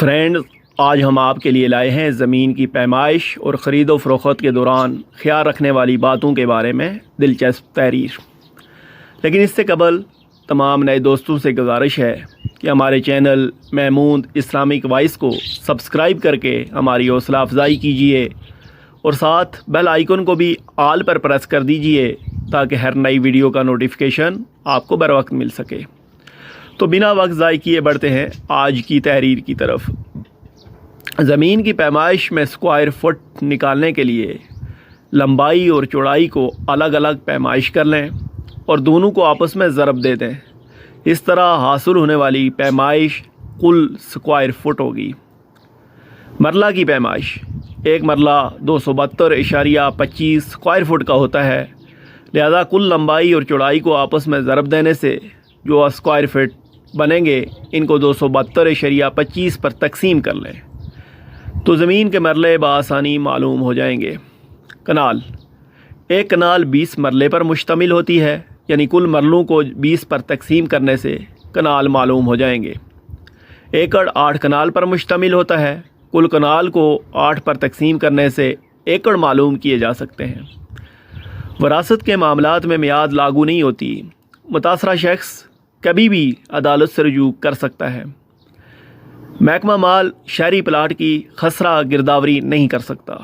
Friends, آج ہم آپ کے لیے لائے ہیں زمین کی پیمائش اور خرید و فروخت کے دوران خیال رکھنے والی باتوں کے بارے میں دلچسپ تحریر۔ لیکن اس سے قبل تمام نئے دوستوں سے گزارش ہے کہ ہمارے چینل محمود اسلامک وائس کو سبسکرائب کر کے ہماری حوصلہ افزائی کیجیے اور ساتھ بیل آئیکن کو بھی آل پر پریس کر دیجیے تاکہ ہر نئی ویڈیو کا نوٹیفیکیشن آپ کو بر وقت مل سکے۔ تو بنا وقت ضائع کیے بڑھتے ہیں آج کی تحریر کی طرف۔ زمین کی پیمائش میں اسکوائر فٹ نکالنے کے لیے لمبائی اور چوڑائی کو الگ الگ پیمائش کر لیں اور دونوں کو آپس میں ضرب دے دیں۔ اس طرح حاصل ہونے والی پیمائش کل اسکوائر فٹ ہوگی۔ مرلہ کی پیمائش: ایک مرلہ 272.25 اسکوائر فٹ کا ہوتا ہے، لہذا کل لمبائی اور چوڑائی کو آپس میں ضرب دینے سے جو اسکوائر فٹ بنیں گے ان کو 272.25 پر تقسیم کر لیں تو زمین کے مرلے بآسانی معلوم ہو جائیں گے۔ کنال: ایک کنال 20 مرلے پر مشتمل ہوتی ہے، یعنی کل مرلوں کو 20 پر تقسیم کرنے سے کنال معلوم ہو جائیں گے۔ ایکڑ 8 کنال پر مشتمل ہوتا ہے، کل کنال کو 8 پر تقسیم کرنے سے ایکڑ معلوم کیے جا سکتے ہیں۔ وراثت کے معاملات میں میعاد لاگو نہیں ہوتی، متاثرہ شخص کبھی بھی عدالت سے رجوع کر سکتا ہے۔ محکمہ مال شہری پلاٹ کی خسرہ گرداوری نہیں کر سکتا۔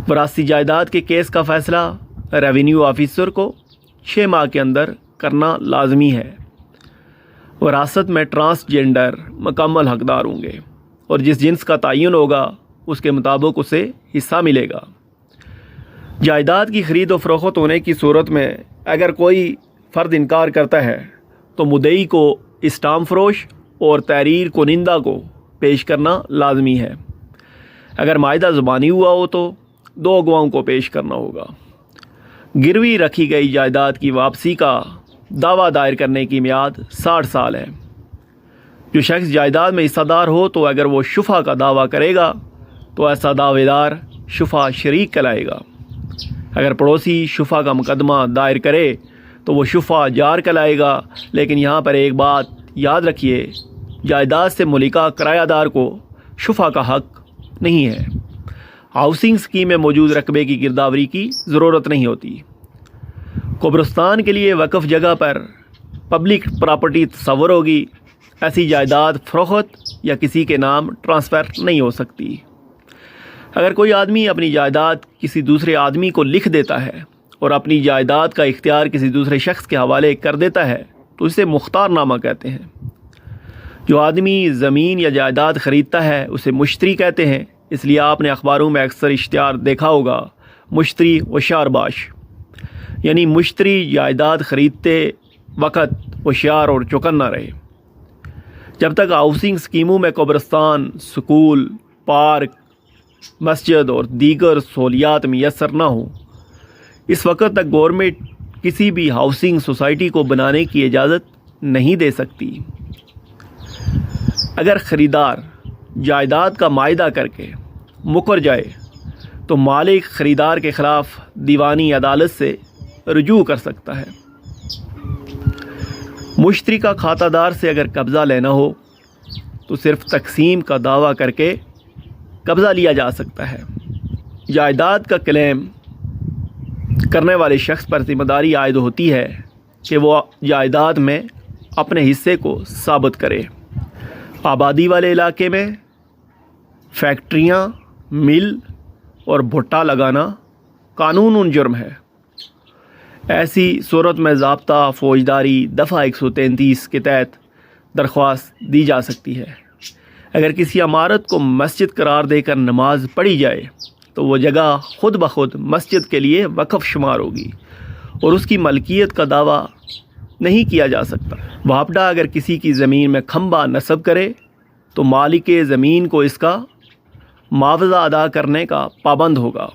وراثتی جائیداد کے کیس کا فیصلہ ریونیو آفیسر کو 6 ماہ کے اندر کرنا لازمی ہے۔ وراثت میں ٹرانسجینڈر مکمل حقدار ہوں گے اور جس جنس کا تعین ہوگا اس کے مطابق اسے حصہ ملے گا۔ جائیداد کی خرید و فروخت ہونے کی صورت میں اگر کوئی فرد انکار کرتا ہے تو مدعی کو اسٹامپ فروش اور تحریر کنندہ کو پیش کرنا لازمی ہے۔ اگر معاہدہ زبانی ہوا ہو تو 2 گواہوں کو پیش کرنا ہوگا۔ گروی رکھی گئی جائیداد کی واپسی کا دعویٰ دائر کرنے کی میعاد 60 سال ہے۔ جو شخص جائیداد میں حصہ دار ہو تو اگر وہ شفع کا دعویٰ کرے گا تو ایسا دعوے دار شفع شریک کہلائے گا۔ اگر پڑوسی شفع کا مقدمہ دائر کرے تو وہ شفع جار کہلائے گا، لیکن یہاں پر ایک بات یاد رکھیے، جائیداد سے ملکہ کرایہ دار کو شفع کا حق نہیں ہے۔ ہاؤسنگ اسکیم میں موجود رقبے کی گرداوری کی ضرورت نہیں ہوتی۔ قبرستان کے لیے وقف جگہ پر پبلک پراپرٹی تصور ہوگی، ایسی جائیداد فروخت یا کسی کے نام ٹرانسفر نہیں ہو سکتی۔ اگر کوئی آدمی اپنی جائیداد کسی دوسرے آدمی کو لکھ دیتا ہے اور اپنی جائیداد کا اختیار کسی دوسرے شخص کے حوالے کر دیتا ہے تو اسے مختار نامہ کہتے ہیں۔ جو آدمی زمین یا جائیداد خریدتا ہے اسے مشتری کہتے ہیں، اس لیے آپ نے اخباروں میں اکثر اشتہار دیکھا ہوگا، مشتری ہوشیار باش، یعنی مشتری جائیداد خریدتے وقت ہوشیار اور چوکنا رہے۔ جب تک ہاؤسنگ اسکیموں میں قبرستان، سکول، پارک، مسجد اور دیگر سہولیات میسر نہ ہوں، اس وقت تک گورنمنٹ کسی بھی ہاؤسنگ سوسائٹی کو بنانے کی اجازت نہیں دے سکتی۔ اگر خریدار جائیداد کا معاہدہ کر کے مکر جائے تو مالک خریدار کے خلاف دیوانی عدالت سے رجوع کر سکتا ہے۔ مشتری کا کھاتہ دار سے اگر قبضہ لینا ہو تو صرف تقسیم کا دعویٰ کر کے قبضہ لیا جا سکتا ہے۔ جائیداد کا کلیم کرنے والے شخص پر ذمہ داری عائد ہوتی ہے کہ وہ جائیداد میں اپنے حصے کو ثابت کرے۔ آبادی والے علاقے میں فیکٹریاں، مل اور بھٹا لگانا قانون جرم ہے۔ ایسی صورت میں ضابطہ فوجداری دفعہ 133 کے تحت درخواست دی جا سکتی ہے۔ اگر کسی عمارت کو مسجد قرار دے کر نماز پڑھی جائے تو وہ جگہ خود بخود مسجد کے لیے وقف شمار ہوگی اور اس کی ملکیت کا دعویٰ نہیں کیا جا سکتا۔ واپڈا اگر کسی کی زمین میں کھمبا نصب کرے تو مالک زمین کو اس کا معاوضہ ادا کرنے کا پابند ہوگا۔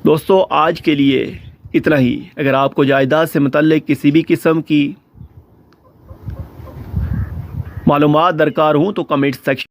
دوستو، آج کے لیے اتنا ہی۔ اگر آپ کو جائیداد سے متعلق کسی بھی قسم کی معلومات درکار ہوں تو کمنٹ سیکشن